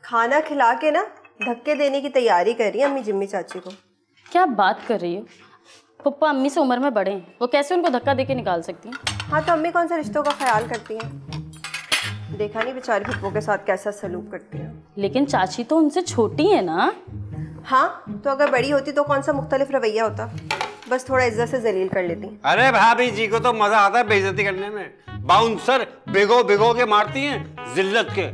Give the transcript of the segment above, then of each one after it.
खाना खिला के ना धक्के देने की तैयारी कर रही है अम्मी जिम्मी चाची को। क्या बात कर रही हो? पप्पा अम्मी से उम्र में बड़े हैं, वो कैसे उनको धक्का देके निकाल सकती हैं? हाँ तो अम्मी कौन सा रिश्तों का ख्याल करती हैं? देखा नहीं बेचारी पप्पो के साथ कैसा सलूक करती है। लेकिन चाची तो उनसे छोटी है ना। हाँ तो अगर बड़ी होती तो कौन सा मुख्तलिफ रवैया होता, बस थोड़ा इज्जत से जलील कर लेती। अरे भाभी जी को तो मजा आता है बेइज्जती करने में। बाउंसर भिगो भिगो के मारती हैं जिल्लत के।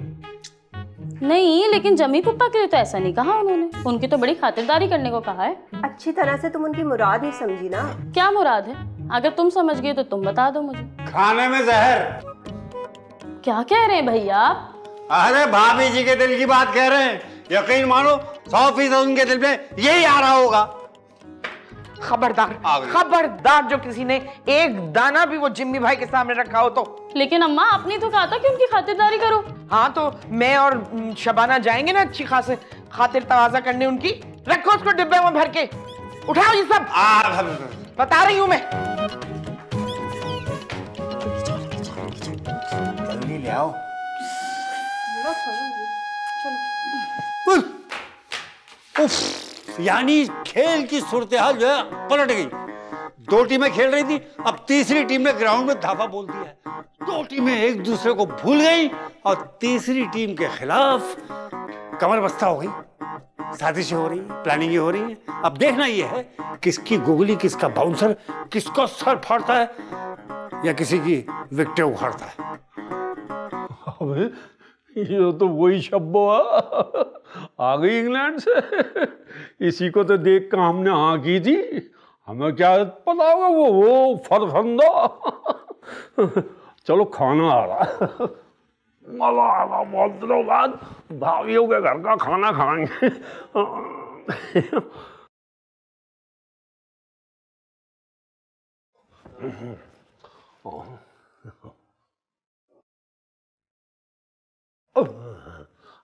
नहीं, लेकिन जमी पप्पा के लिए तो ऐसा नहीं कहा उन्होंने, उनकी तो बड़ी खातिरदारी करने को कहा है। अच्छी तरह से तुम उनकी मुराद नहीं समझी ना। क्या मुराद है? अगर तुम समझ गए तो तुम बता दो मुझे। खाने में जहर। क्या कह रहे हैं भैया? अरे भाभी जी के दिल की बात कह रहे हैं। यकीन मानो 100% उनके दिल में यही आ रहा होगा। खबरदार खबरदार, जो किसी ने एक दाना भी वो जिम्मी भाई के सामने रखा हो तो। लेकिन अम्मा आपने तो कहा था कि उनकी खातिरदारी करो। हाँ तो मैं और शबाना जाएंगे ना अच्छी खासे खातिर तवाजा करने उनकी। रखो उसको डिब्बे में भर के, उठाओ ये सब। बता रही हूँ मैं। जल्दी ले आओ। यानी खेल की सूरत हाल जो है पलट गई। 2 टीमें खेल रही थी, अब तीसरी टीम ने ग्राउंड में धावा बोल दिया है। 2 टीमें एक दूसरे को भूल गई और तीसरी टीम के खिलाफ कमर बस्ता हो गई। साजिशें हो रही है, प्लानिंग हो रही है। अब देखना ये है किसकी गुगली, किसका बाउंसर, किसका सर फाड़ता है या किसी की विकेट उखाड़ता है। अबे ये तो वही शब्बो आ गई इंग्लैंड से। इसी को तो देख कर हमने हाँ की थी, हमें क्या पता होगा वो फरफंदा। चलो खाना आ रहा, मजा आ रहा। बहुत दिनों बाद भाभियों के घर का खाना खाएंगे।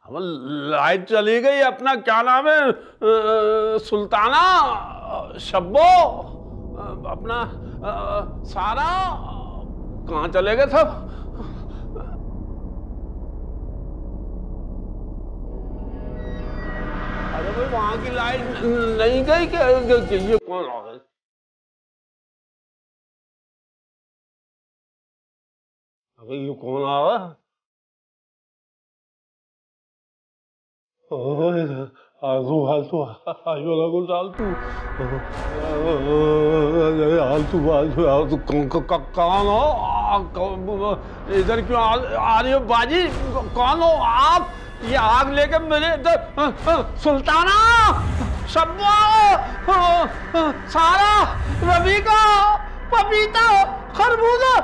अब लाइट चली गई। अपना क्या नाम है, सुल्ताना, शब्बो, अपना सारा कहाँ चले गए सब? अरे भाई वहां की लाइट नहीं गई क्या? ये कौन आ गए? अबे ये कौन आ रहा? आलतू आलतू आलतू आलतू आलतू आलतू कौन हो? इधर क्यों आ रही हो बाजी? कौन हो आप? ये आग लेकर मेरे इधर सुल्ताना, शब्बा, सारा, रवि का, पपीता, खरबूजा।